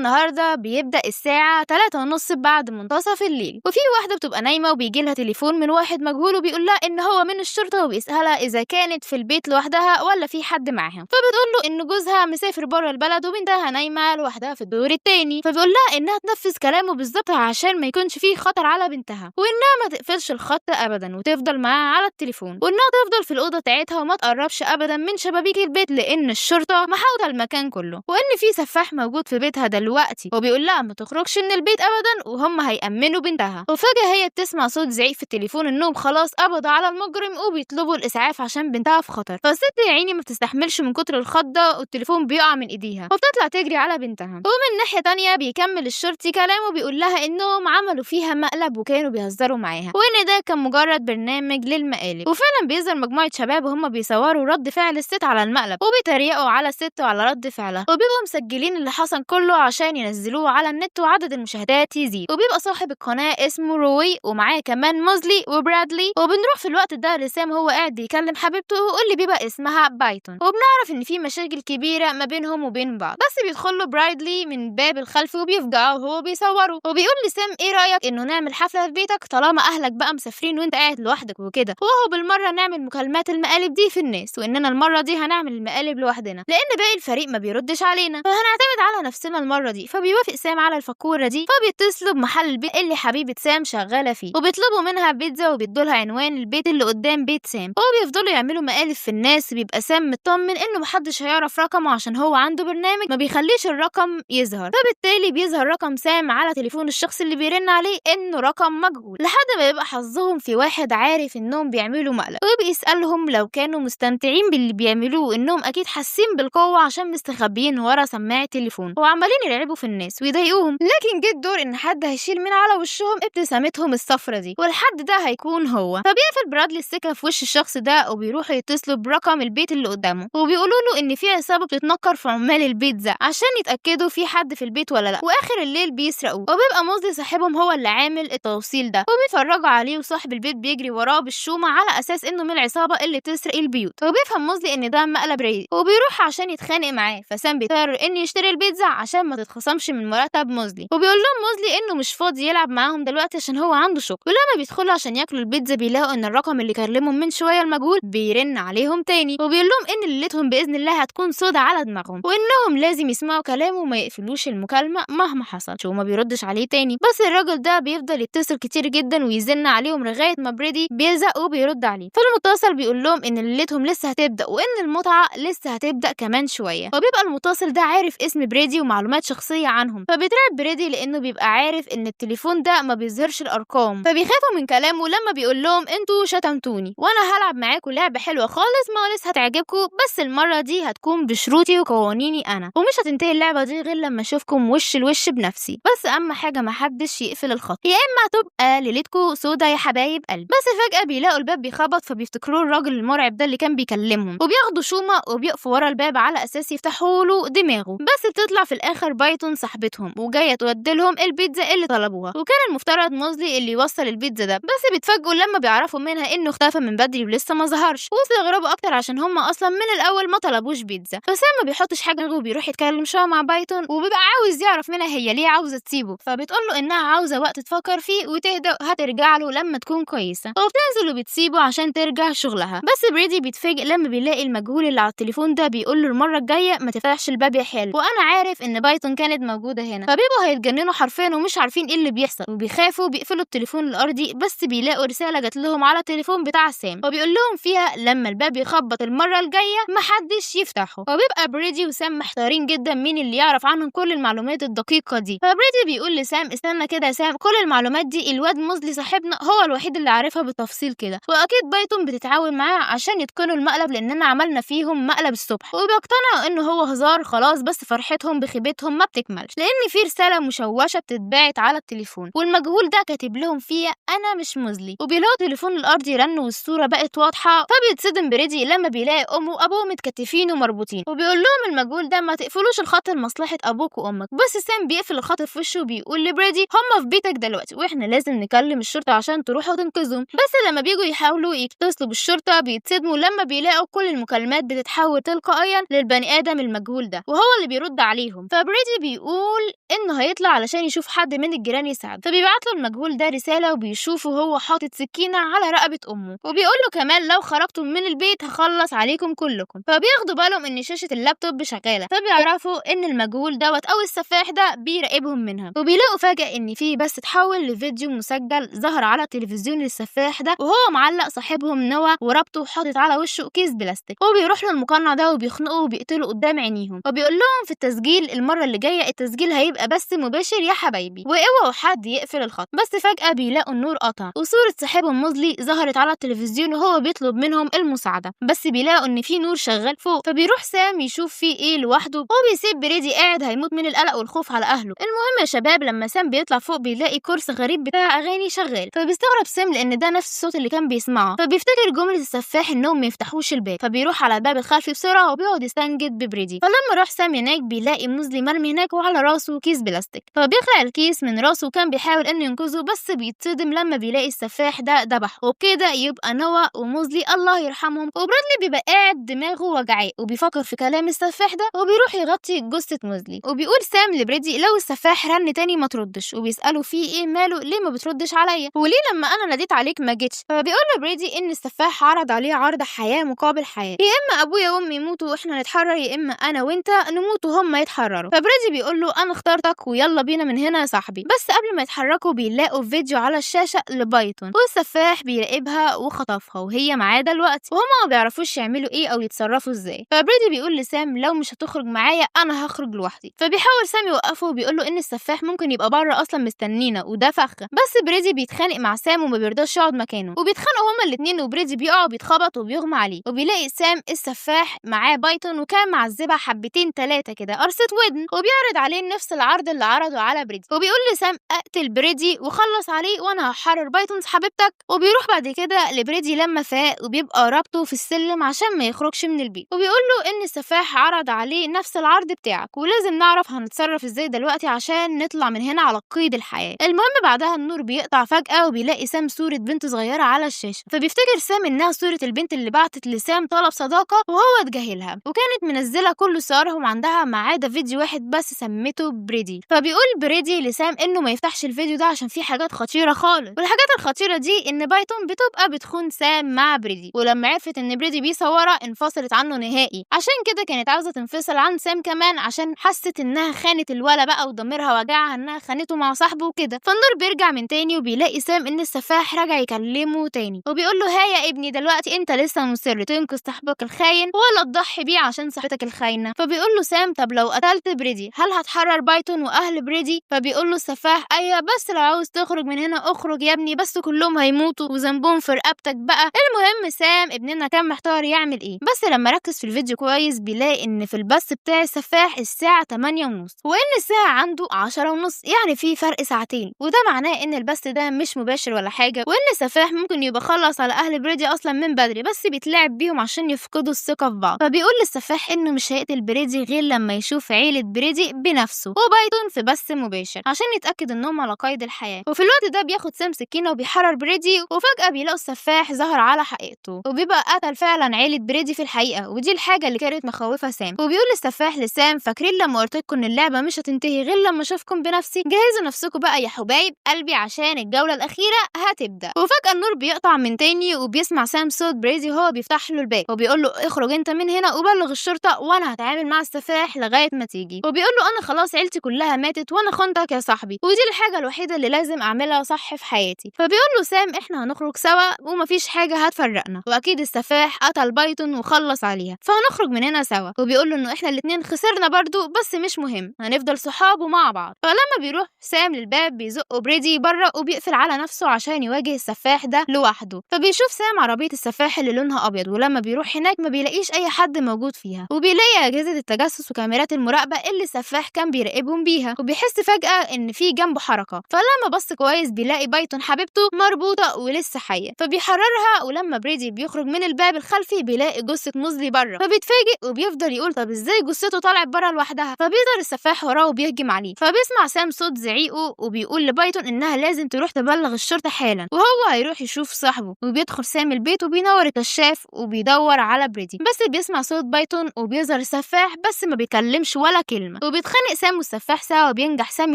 النهارده بيبدأ الساعة 3:30 بعد منتصف الليل، وفي واحدة بتبقى نايمة وبيجيلها تليفون من واحد مجهول وبيقول لها إن هو من الشرطة وبيسألها إذا كانت في البيت لوحدها ولا في حد معاها، فبتقول له إن جوزها مسافر بره البلد وبنتها نايمة لوحدها في الدور التاني، فبيقول لها إنها تنفذ كلامه بالظبط عشان ما يكونش فيه خطر على بنتها، وإنها ما تقفلش الخط أبدا وتفضل معاه على التليفون، وإنها تفضل في الأوضة بتاعتها وما تقربش أبدا من شبابيك البيت لأن الشرطة محاوطة المكان كله، وإن في سفاح موجود في بيتها دلوقتي وبيقول لها ما تخرجش من البيت أبدا وهم هيأمنوا بنتها. وفجأة هي بتسمع صوت زعيق في التليفون إنهم خلاص قبضوا على المجرم وبيطلبوا الإسعاف عشان بنتها في خطر، فالست يا عيني ما بتستحملش من كتر الخضة والتليفون بيقع من إيديها وبتطلع تجري على بنتها. ومن ناحية تانية بيكمل الشرطي كلامه بيقول لها إنهم عملوا فيها مقلب وكانوا بيهزروا معاها وإن ده كان مجرد برنامج للمقالب، وفعلا بيظهر مجموعة شباب وهم بيصوروا رد فعل الست على المقلب وبيتريقوا على الست وعلى رد فعلها، وبيبقوا مسجلين اللي حصل كله عشان ينزلوه على النت وعدد المشاهدات يزيد. وبيبقى صاحب القناة اسمه روي ومعاه كمان موزلي وبرادلي، وبنروح في الوقت ده لسام هو قاعد بيكلم حبيبته واللي بيبقى اسمها بايتون، وبنعرف ان في مشاكل كبيرة ما بينهم وبين بعض، بس بيدخل له برايدلي من باب الخلف وبيفجعه وهو بيصوره، وبيقول لسام ايه رأيك انه نعمل حفلة في بيتك طالما اهلك بقى مسافرين وانت قاعد لوحدك وكده، وهو بالمرة نعمل مكالمات المقالب دي في الناس، واننا المرة دي هنعمل المقالب لوحدنا لان باقي الفريق ما بيردش علينا فهنعتمد على نفسنا المرة دي. فبيوافق سام على الفكورة دي، فبيتصلوا بمحل البيت اللي حبيبة سام شغالة فيه وبيطلبوا منها بيتزا وبيدولها عنوان البيت اللي قدام بيت سام، وبيفضلوا يعملوا مقالب في الناس. بيبقى سام مطمن انه محدش هيعرف رقمه عشان هو عنده برنامج ما بيخليش الرقم يظهر، فبالتالي بيظهر رقم سام على تليفون الشخص اللي بيرن عليه انه رقم مجهول، لحد ما يبقى حظهم في واحد عارف انهم بيعملوا مقلب وبيسألهم لو كانوا مستمتعين باللي بيعملوه، انهم اكيد حاسين بالقوة عشان مستخبيين ورا سماعة تليفون وعمالين يلعبوا في الناس ويضايقوهم، لكن جه الدور ان حد هيشيل من على وشهم ابتسامتهم الصفرة دي، والحد ده هيكون هو. فبيقفل برادلي السكة في وش الشخص ده وبيروحوا يتصلوا برقم البيت اللي قدامه وبيقولوا له ان في عصابة بتتنكر في عمال البيت ده عشان يتأكدوا في حد في البيت ولا لا، واخر الليل بيسرقوه، وبيبقى موزلي صاحبهم هو اللي عامل التوصيل ده وبيفرجوا عليه، وصاحب البيت بيجري وراه بالشومة على اساس انه من العصابة اللي تسرق البيوت، وبيفهم موزلي ان ده مقلب رايق وبيروح عشان يتخانق معاه، فسام بيقرر انه يشتري البيتزا عشان ما تتخصمش من مرتب موزلي، وبيقول لهم موزلي انه مش فاضي يلعب معاهم دلوقتي عشان هو عنده شغل، ولما بيدخلوا عشان ياكلوا البيتزا بيلاقوا ان الرقم اللي كلمهم من شويه المجهول بيرن عليهم تاني وبيقول لهم ان ليلتهم باذن الله هتكون سودا على دماغهم وانهم لازم يسمعوا كلامه وما يقفلوش المكالمه مهما حصل، وما بيردش عليه تاني، بس الراجل ده بيفضل يتصل كتير جدا ويزن عليهم لغايه ما بريدي بيزق وبيرد عليه، فالمتصل بيقول لهم ان ليلتهم لسه هتبدا وان المتعه لسه هتبدا كمان شويه، وبيبقى المتصل ده عارف اسم بريدي ومعلومات شخصيه عنهم، فبيترعب بريدي لانه بيبقى عارف ان التليفون ده ما بيظهرش الارقام، فبيخافوا من كلامه لما بيقول لهم انتوا شتمتوني وانا هلعب معاكم لعبه حلوه خالص مالس هتعجبكم، بس المره دي هتكون بشروطي وقوانيني انا، ومش هتنتهي اللعبه دي غير لما اشوفكم وش لوش بنفسي، بس اهم حاجه ما حدش يقفل الخط يا اما هتبقى ليلتكم سودا يا حبايب قلب. بس فجاه بيلاقوا الباب بيخبط فبيفتكروا الراجل المرعب ده اللي كان بيكلمهم وبياخدوا شومه وبيقفوا ورا الباب على اساس يفتحوا له دماغه، بس بتطلع في الاخر بايتون صاحبتهم وجايه تودلهم البيتزا اللي طلبوها، وكان المفترض موزلي اللي يوصل البيتزا ده، بس بيتفاجئوا لما بيعرفوا منها انه اختفى من بدري ولسه ما ظهرش، واستغربوا اكتر عشان هم اصلا من الاول ما طلبوش بيتزا، فسام ما بيحطش حاجه وبيروح يتكلم شويه مع بايتون وبيبقى عاوز يعرف منها هي ليه عاوزه تسيبه، فبتقول له انها عاوزه وقت تفكر فيه وتهدى هترجع له لما تكون كويسه، وبتنزل وبتسيبه عشان ترجع شغلها، بس بريدي بيتفاجئ لما بيلاقي المجهول اللي على التليفون ده بيقول له المره الجايه ما تفتحش الباب يا حلو، وانا عارف ان بايتون كانت موجوده هنا، فبيبقوا هيتجننوا حرفيا ومش عارفين ايه اللي بيحصل وبيخافوا بيقفلوا التليفون الارضي، بس بيلاقوا رساله جات لهم على التليفون بتاع سام وبيقول لهم فيها لما الباب يخبط المره الجايه محدش يفتحه، وبيبقى بريدي وسام محتارين جدا مين اللي يعرف عنهم كل المعلومات الدقيقه دي، فبريدي بيقول لسام استنى كده يا سام كل المعلومات دي الواد موزلي صاحبنا هو الوحيد اللي عارفها بالتفصيل كده، واكيد بايتون بتتعاون معاه عشان يتقنوا المقلب لاننا عملنا فيهم مقلب الصبح، وبيقتنعوا انه هو هزار خلاص، بس فرحتهم بخيبتهم ما بتكملش لان في رساله مشوشه بتتبعت على التليفون والمجهول ده كاتب لهم فيها انا مش موزلي، وبيلاقوا التليفون الارضي رن والصوره بقت واضحه، فبيتصدم بريدي لما بيلاقي امه وابوه متكتفين ومربوطين، وبيقول لهم المجهول ده ما تقفلوش الخط لمصلحه ابوك وامك، بس سام بيقفل الخط في وشه وبيقول لبريدي هم في بيتك دلوقتي واحنا لازم نكلم الشرطه عشان تروحوا تنقذهم، بس لما بيجوا يحاولوا يتصلوا بالشرطه بيتصدموا لما بيلاقوا كل المكالمات بتتحول تلقائيا للبني ادم المجهول ده وهو اللي بيرد عليهم، فبريدي بريدي بيقول انه هيطلع علشان يشوف حد من الجيران يساعده، فبيبعت له المجهول ده رساله وبيشوفه هو حاطط سكينه على رقبه امه، وبيقول له كمان لو خرجتم من البيت هخلص عليكم كلكم. فبياخدوا بالهم ان شاشه اللابتوب شغاله، فبيعرفوا ان المجهول دوت او السفاح ده بيراقبهم منها، وبيلاقوا فجاه ان في بس اتحول لفيديو مسجل ظهر على التلفزيون للسفاح ده وهو معلق صاحبهم نوى وربطه وحاطط على وشه كيس بلاستيك، وبيروح له المقنع ده وبيخنقه وبيقتله قدام عينيهم، وبيقول لهم في التسجيل المره اللي جايه التسجيل هيبقى بس مباشر يا حبايبي، واوعوا حد يقفل الخط. بس فجاه بيلاقوا النور قطع وصوره صاحبهم موزلي ظهرت على التلفزيون وهو بيطلب منهم المساعده، بس بيلاقوا ان في نور شغال فوق، فبيروح سام يشوف فيه ايه لوحده وبيسيب بريدي قاعد هيموت من القلق والخوف على اهله. المهم يا شباب لما سام بيطلع فوق بيلاقي كورس غريب بتاع اغاني شغال، فبيستغرب سام لان ده نفس الصوت اللي كان بيسمعه، فبيفتكر جمله السفاح انهم ما يفتحوش الباب، فبيروح على الباب الخلفي بسرعه وبيقعد يستنجد ببريدي. فلما راح سام هناك بيلاقي موزلي مرمي هناك وعلى راسه كيس بلاستيك، فبيخلع الكيس من راسه وكان بيحاول انه ينقذه بس بيتصدم لما بيلاقي السفاح ده ذبحه، وبكده يبقى نوى وموزلي الله يرحمهم، وبرادلي بيبقى قاعد دماغه وجعاه وبيفكر في كلام السفاح ده وبيروح يغطي جثه موزلي، وبيقول سام لبريدي لو السفاح رن تاني ما تردش، وبيساله فيه ايه ماله ليه ما بتردش عليا وليه لما انا ناديت عليك ما جيتش. فبيقول لبريدي ان السفاح عرض عليه عرض حياه مقابل حياه، يا اما ابويا وامي يموتوا واحنا نتحرر يا اما انا وانت نموت وهم يتحرروا. فبريدي بيقول له انا اخترتك ويلا بينا من هنا يا صاحبي. بس قبل ما يتحركوا بيلاقوا فيديو على الشاشه لبايتون والسفاح بيراقبها وخطفها وهي معاه دلوقتي، وهما ما بيعرفوش يعملوا ايه او يتصرفوا ازاي. فبريدي بيقول لسام لو مش هتخرج معايا انا هخرج لوحدي، فبيحاول سام يوقفه وبيقول له ان السفاح ممكن يبقى بره اصلا مستنينا وده فخ. بس بريدي بيتخانق مع سام وما بيرضاش يقعد مكانه، وبيتخانقوا هما الاثنين وبريدي بيقع وبيتخبط وبيغمى عليه، وبيلاقي سام السفاح معاه بايتون وكان معذبها حبتين ثلاثه كده قرصه ودن، وبيعرض عليه نفس العرض اللي عرضه على بريدي، وبيقول لسام اقتل بريدي وخلص عليه وانا هحرر بايتون حبيبتك. وبيروح بعد كده لبريدي لما فاق وبيبقى رابطه في السلم عشان ما يخرجش من البيت، وبيقول له ان السفاح عرض عليه نفس العرض بتاعك ولازم نعرف هنتصرف ازاي دلوقتي عشان نطلع من هنا على قيد الحياه. المهم بعدها النور بيقطع فجاه وبيلاقي سام صوره بنت صغيره على الشاشه، فبيفتكر سام انها صوره البنت اللي بعتت لسام طلب صداقه وهو اتجاهلها، وكانت منزله كل صورهم عندها ما عدا فيديو واحد بس سمته بريدي. فبيقول بريدي لسام انه ما يفتحش الفيديو ده عشان فيه حاجات خطيره خالص، والحاجات الخطيره دي ان بايتون بتبقى بتخون سام مع بريدي، ولما عرفت ان بريدي بيصورها انفصلت عنه نهائي، عشان كده كانت عاوزه تنفصل عن سام كمان عشان حست انها خانت الولا بقى وضميرها وجعها انها خانته مع صاحبه وكده. فالنور بيرجع من تاني وبيلاقي سام ان السفاح رجع يكلمه تاني وبيقول له ها يا ابني دلوقتي انت لسه مصر تنقذ صاحبك الخاين ولا تضحي بيه عشان صاحبتك الخاينه؟ فبيقول له سام طب لو قتلت بريدي هل هتحرر بايتون واهل بريدي؟ فبيقول له السفاح ايوه بس لو عاوز تخرج من هنا اخرج يا ابني بس كلهم هيموتوا وذنبهم في رقبتك بقى. المهم سام ابننا كان محتار يعمل ايه، بس لما ركز في الفيديو كويس بيلاقي ان في البث بتاع السفاح الساعه 8:30 وان الساعه عنده 10:30، يعني في فرق ساعتين، وده معناه ان البث ده مش مباشر ولا حاجه، وان السفاح ممكن يبقى خلص على اهل بريدي اصلا من بدري بس بيتلعب بيهم عشان يفقدوا الثقه في بعض. فبيقول للسفاح انه مش هيقتل بريدي غير لما يشوف عيله بريدي بنفسه وبايتون في بث مباشر عشان يتاكد انهم على قيد الحياه. وفي الوقت ده بياخد سام سكينه وبيحرر بريدي، وفجاه بيلاقوا السفاح ظهر على حقيقته وبيبقى قتل فعلا عيله بريدي في الحقيقه، ودي الحاجه اللي كانت مخوفه سام. وبيقول السفاح لسام فاكرين لما قلت لكم ان اللعبه مش هتنتهي غير لما اشوفكم بنفسي؟ جهزوا نفسكم بقى يا حبايب قلبي عشان الجوله الاخيره هتبدا. وفجاه النور بيقطع من تاني وبيسمع سام صوت بريدي وهو بيفتح له الباب وبيقول له اخرج انت من هنا وبلغ الشرطه وانا هتعامل مع السفاح لغايه ما تيجي. وبيقول له انا خلاص عيلتي كلها ماتت وانا خنتك يا صاحبي ودي الحاجه الوحيده اللي لازم اعملها صح في حياتي. فبيقول له سام احنا هنخرج سوا ومفيش حاجه هتفرقنا، واكيد السفاح قتل بايتون وخلص عليها فهنخرج من هنا سوا. وبيقول له انه احنا الاتنين خسرنا برضو بس مش مهم هنفضل صحاب ومع بعض. فلما بيروح سام للباب بيزق بريدي بره وبيقفل على نفسه عشان يواجه السفاح ده لوحده. فبيشوف سام عربيه السفاح اللي لونها ابيض، ولما بيروح هناك ما بيلاقيش اي حد موجود فيها، وبيلاقي اجهزه التجسس وكاميرات المراقبه اللي السفاح كان بيراقبهم بيها، وبيحس فجاه ان في جنبه حركه. فلما بص كويس بيلاقي بايتون حبيبته مربوطه ولسه حيه، فبيحررها. ولما بريدي بيخرج من الباب الخلفي بيلاقي جثه موزلي بره، فبيتفاجئ وبيفضل يقول طب ازاي جثته طلعت بره لوحدها؟ فبيظهر السفاح وراه وبيهجم عليه، فبيسمع سام صوت زعيقه وبيقول لبايتون انها لازم تروح تبلغ الشرطه حالا وهو هيروح يشوف صاحبه. وبيدخل سام البيت وبينور الكشاف وبيدور على بريدي، بس بيسمع صوت بايتون وبيظهر السفاح بس ما بيكلمش ولا كلمه. المكالمة، وبيتخانق سام والسفاح سوا وبينجح سام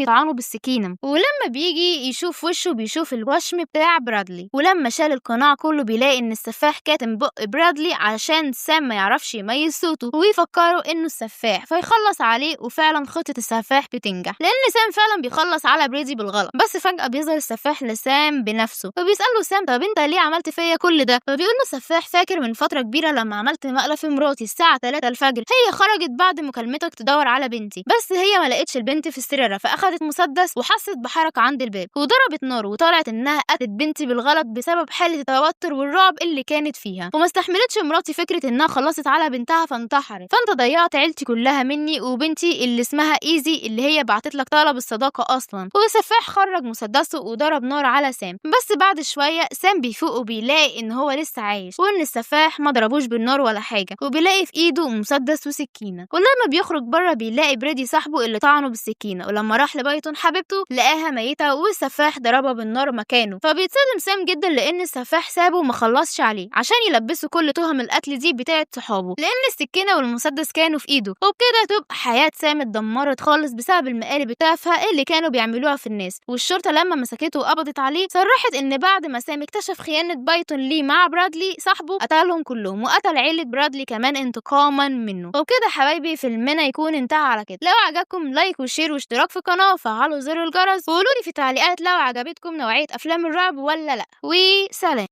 يطعنه بالسكينة، ولما بيجي يشوف وشه بيشوف الوشم بتاع برادلي، ولما شال القناع كله بيلاقي ان السفاح كاتم بق برادلي عشان سام ما يعرفش يميز صوته ويفكروا انه السفاح فيخلص عليه. وفعلا خطة السفاح بتنجح لان سام فعلا بيخلص على بريدي بالغلط. بس فجأة بيظهر السفاح لسام بنفسه فبيسأله سام طب انت ليه عملت فيا كل ده؟ فبيقول له السفاح فاكر من فترة كبيرة لما عملت مقلب في مراتي الساعة 3 الفجر، هي خرجت بعد مكالمتك تدور على بنتي بس هي ما لقتش البنت في سريرها، فاخدت مسدس وحست بحركة عند الباب وضربت نار وطلعت انها قتلت بنتي بالغلط بسبب حالة التوتر والرعب اللي كانت فيها، وما استحملتش مراتي فكرة انها خلصت على بنتها فانتحرت، فانت ضيعت عيلتي كلها مني وبنتي اللي اسمها ايزي اللي هي بعتت لك طلب الصداقة اصلا. والسفاح خرج مسدسه وضرب نار على سام، بس بعد شوية سام بيفوق وبيلاقي ان هو لسه عايش وان السفاح ما ضربوش بالنار ولا حاجة، وبيلاقي في ايده مسدس وسكينة. ولما بيخرج بره بيلاقي بريدي صاحبه اللي طعنه بالسكينة، ولما راح لبايتون حبيبته لقاها ميتة والسفاح ضربها بالنار مكانه، فبيتصدم سام جدا لان السفاح سابه وما خلصش عليه عشان يلبسه كل تهم القتل دي بتاعه صحابه لان السكينة والمسدس كانوا في ايده. وبكده تبقى حياة سام اتدمرت خالص بسبب المقالب التافهة اللي كانوا بيعملوها في الناس. والشرطة لما مسكته وقبضت عليه صرحت ان بعد ما سام اكتشف خيانة بايتون ليه مع برادلي صاحبه قتلهم كلهم وقتل عيلة برادلي كمان انتقاما منه. وبكده حبايبي فيلمنا يكون انتهى على كده. لو عجبكم لايك وشير واشتراك في القناة وفعلوا زر الجرس وقولولي في التعليقات لو عجبتكم نوعية افلام الرعب ولا لا. وسلام.